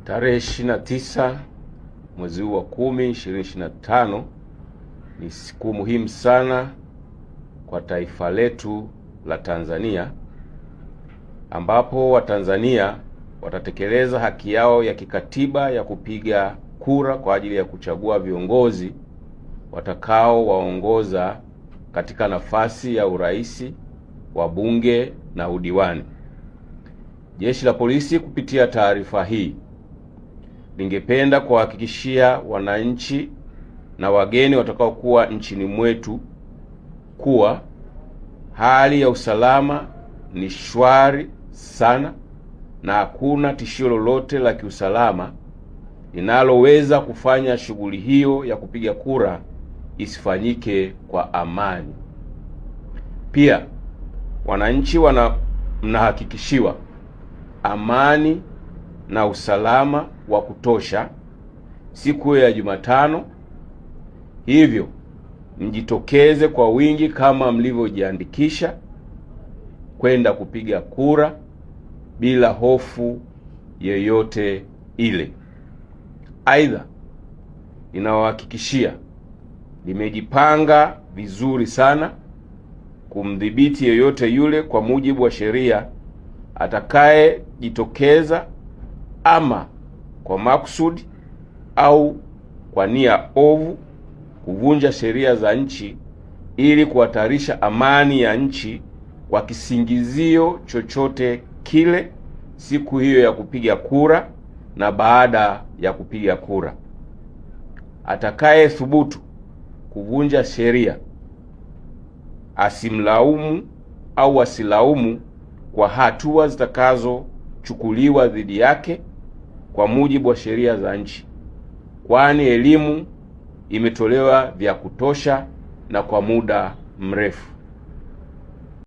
Tarehe 29 mwezi huu wa 10 2025 ni siku muhimu sana kwa taifa letu la Tanzania, ambapo Watanzania watatekeleza haki yao ya kikatiba ya kupiga kura kwa ajili ya kuchagua viongozi watakao waongoza katika nafasi ya urais, wabunge na udiwani. Jeshi la Polisi kupitia taarifa hii lingependa kuhakikishia wananchi na wageni watakaokuwa nchini mwetu kuwa hali ya usalama ni shwari sana na hakuna tishio lolote la kiusalama linaloweza kufanya shughuli hiyo ya kupiga kura isifanyike kwa amani. Pia wananchi mnahakikishiwa amani na usalama wa kutosha siku ya Jumatano, hivyo mjitokeze kwa wingi kama mlivyojiandikisha kwenda kupiga kura bila hofu yoyote ile. Aidha, ninawahakikishia limejipanga vizuri sana kumdhibiti yeyote yule kwa mujibu wa sheria atakayejitokeza ama kwa makusudi au kwa nia ovu kuvunja sheria za nchi ili kuhatarisha amani ya nchi kwa kisingizio chochote kile siku hiyo ya kupiga kura na baada ya kupiga kura. Atakaye thubutu kuvunja sheria asimlaumu au asilaumu kwa hatua zitakazochukuliwa dhidi yake kwa mujibu wa sheria za nchi, kwani elimu imetolewa vya kutosha na kwa muda mrefu.